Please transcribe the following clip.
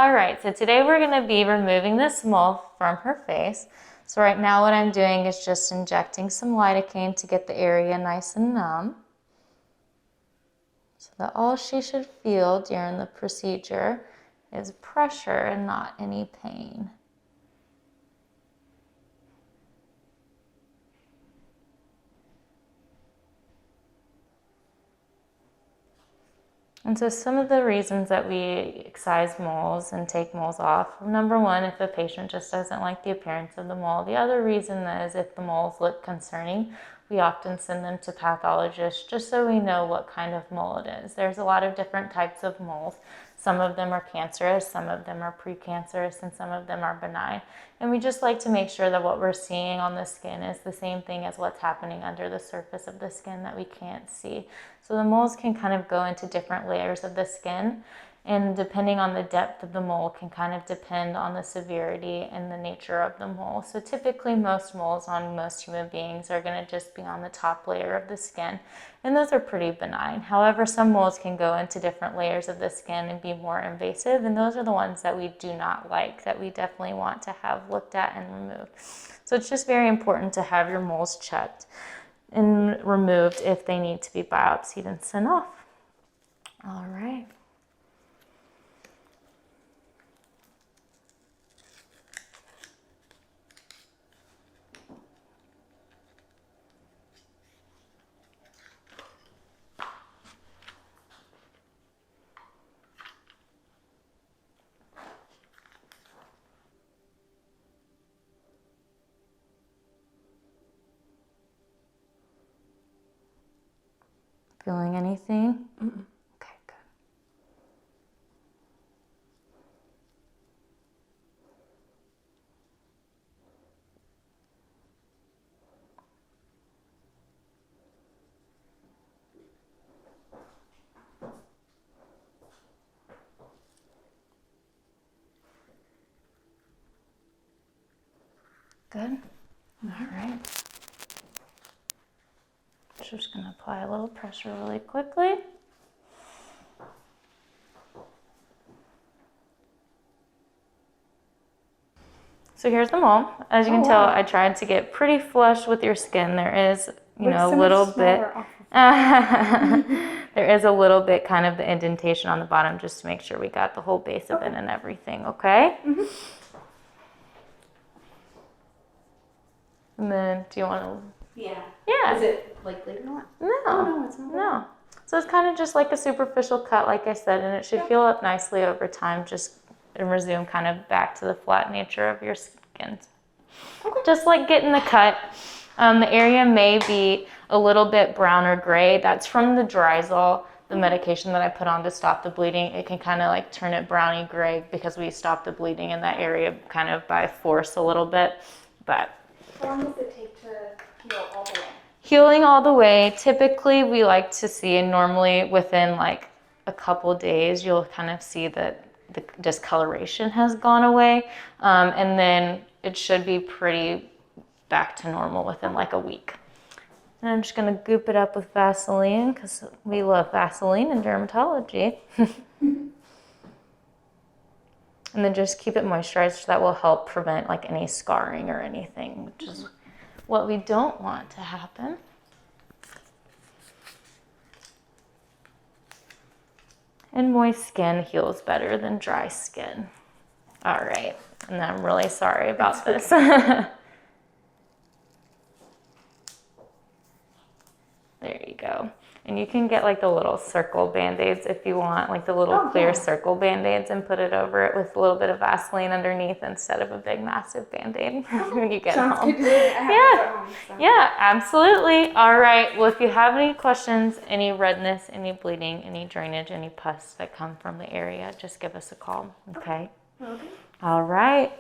All right, so today we're gonna be removing this mole from her face. So right now what I'm doing is just injecting some lidocaine to get the area nice and numb. So that all she should feel during the procedure is pressure and not any pain. And so some of the reasons that we excise moles and take moles off, number one, if a patient just doesn't like the appearance of the mole. The other reason is if the moles look concerning, we often send them to pathologists just so we know what kind of mole it is. There's a lot of different types of moles. Some of them are cancerous, some of them are precancerous, and some of them are benign. And we just like to make sure that what we're seeing on the skin is the same thing as what's happening under the surface of the skin that we can't see. So the moles can kind of go into different layers of the skin, and depending on the depth of the mole can kind of depend on the severity and the nature of the mole. So typically most moles on most human beings are going to just be on the top layer of the skin, and those are pretty benign. However, some moles can go into different layers of the skin and be more invasive, and those are the ones that we do not like, that we definitely want to have looked at and removed. So it's just very important to have your moles checked and removed if they need to be biopsied and sent off. All right. Feeling anything? Mm-mm. Okay, good. Good. All right. Just going to apply a little pressure really quickly. So here's the mole. As you can tell, I tried to get pretty flush with your skin. There is, a little bit. There is a little bit kind of the indentation on the bottom just to make sure we got the whole base of it and everything, okay? Mm-hmm. And then, do you want to... Yeah. Yeah. Is it likely or not? No. Oh, no, it's not. No. So it's kind of just like a superficial cut, like I said, and it should heal up nicely over time, just and resume kind of back to the flat nature of your skin. Okay. Just like getting the cut. The area may be a little bit brown or gray. That's from the Dryzol, the medication that I put on to stop the bleeding. It can kind of like turn it browny gray because we stop the bleeding in that area kind of by force a little bit. But how long does it take to heal all the way? Healing all the way, typically we like to see, and normally within like a couple days, you'll kind of see that the discoloration has gone away. And then it should be pretty back to normal within like a week. And I'm just gonna goop it up with Vaseline because we love Vaseline in dermatology. And then just keep it moisturized, so that will help prevent like any scarring or anything, which is what we don't want to happen. And moist skin heals better than dry skin. All right, and I'm really sorry about this. There you go. And you can get like the little circle band-aids if you want, like the little clear circle band-aids, and put it over it with a little bit of Vaseline underneath instead of a big massive band-aid when you get home. Yeah, absolutely. All right, well, if you have any questions, any redness, any bleeding, any drainage, any pus that come from the area, just give us a call, okay? Okay. All right.